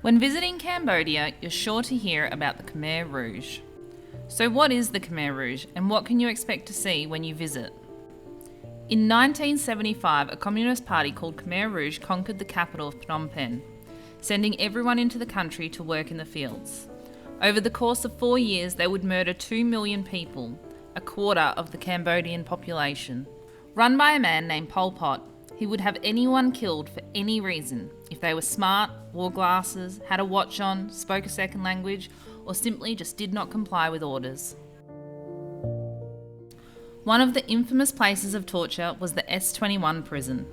When visiting Cambodia, you're sure to hear about the Khmer Rouge. So what is the Khmer Rouge and what can you expect to see when you visit? In 1975, a communist party called Khmer Rouge conquered the capital of Phnom Penh, sending everyone into the country to work in the fields. Over the course of 4 years, they would murder 2 million people, a quarter of the Cambodian population. Run by a man named Pol Pot, he would have anyone killed for any reason, if they were smart, wore glasses, had a watch on, spoke a second language, or simply just did not comply with orders. One of the infamous places of torture was the S21 Prison.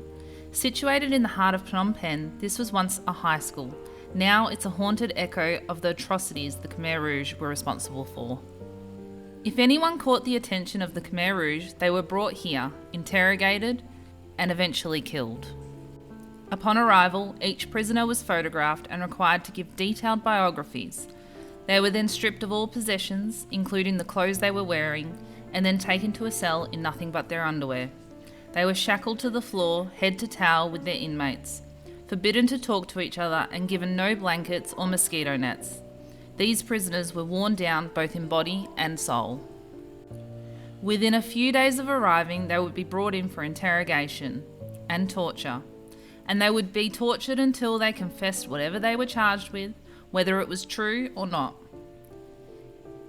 Situated in the heart of Phnom Penh, this was once a high school. Now it's a haunted echo of the atrocities the Khmer Rouge were responsible for. If anyone caught the attention of the Khmer Rouge, they were brought here, interrogated, and eventually killed. Upon arrival, each prisoner was photographed and required to give detailed biographies. They were then stripped of all possessions, including the clothes they were wearing, and then taken to a cell in nothing but their underwear. They were shackled to the floor, head to toe with their inmates, forbidden to talk to each other and given no blankets or mosquito nets. These prisoners were worn down both in body and soul. Within a few days of arriving, they would be brought in for interrogation and torture, and they would be tortured until they confessed whatever they were charged with, whether it was true or not.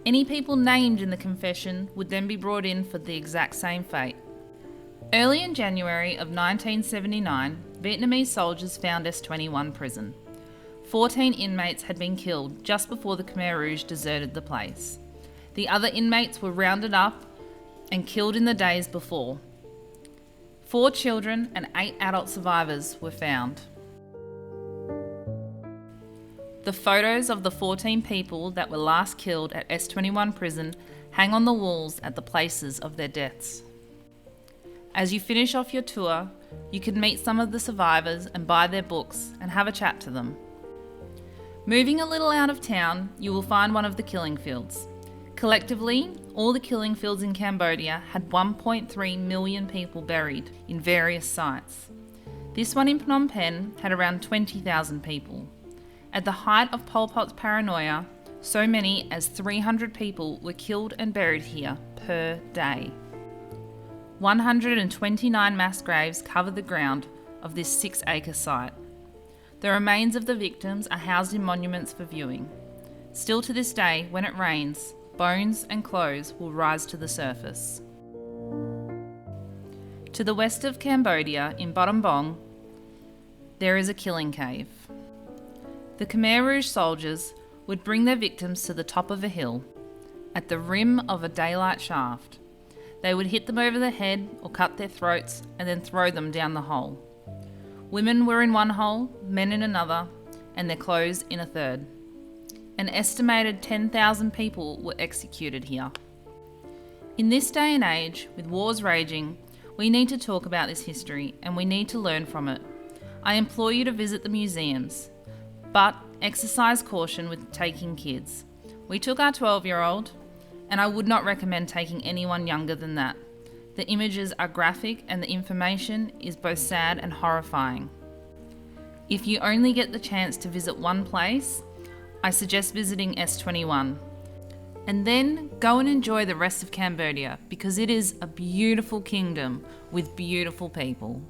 Any people named in the confession would then be brought in for the exact same fate. Early in January of 1979, Vietnamese soldiers found S21 Prison. 14 inmates had been killed just before the Khmer Rouge deserted the place. The other inmates were rounded up and killed in the days before. 4 children and 8 adult survivors were found. The photos of the 14 people that were last killed at S21 Prison hang on the walls at the places of their deaths. As you finish off your tour, you can meet some of the survivors and buy their books and have a chat to them. Moving a little out of town, you will find one of the killing fields. Collectively, all the killing fields in Cambodia had 1.3 million people buried in various sites. This one in Phnom Penh had around 20,000 people. At the height of Pol Pot's paranoia, so many as 300 people were killed and buried here per day. 129 mass graves cover the ground of this 6-acre site. The remains of the victims are housed in monuments for viewing. Still to this day, when it rains, bones and clothes will rise to the surface. To the west of Cambodia, in Battambang, there is a killing cave. The Khmer Rouge soldiers would bring their victims to the top of a hill, at the rim of a daylight shaft. They would hit them over the head or cut their throats and then throw them down the hole. Women were in one hole, men in another, and their clothes in a third. An estimated 10,000 people were executed here. In this day and age, with wars raging, we need to talk about this history and we need to learn from it. I implore you to visit the museums, but exercise caution with taking kids. We took our 12-year-old, and I would not recommend taking anyone younger than that. The images are graphic and the information is both sad and horrifying. If you only get the chance to visit one place, I suggest visiting S21. And then go and enjoy the rest of Cambodia because it is a beautiful kingdom with beautiful people.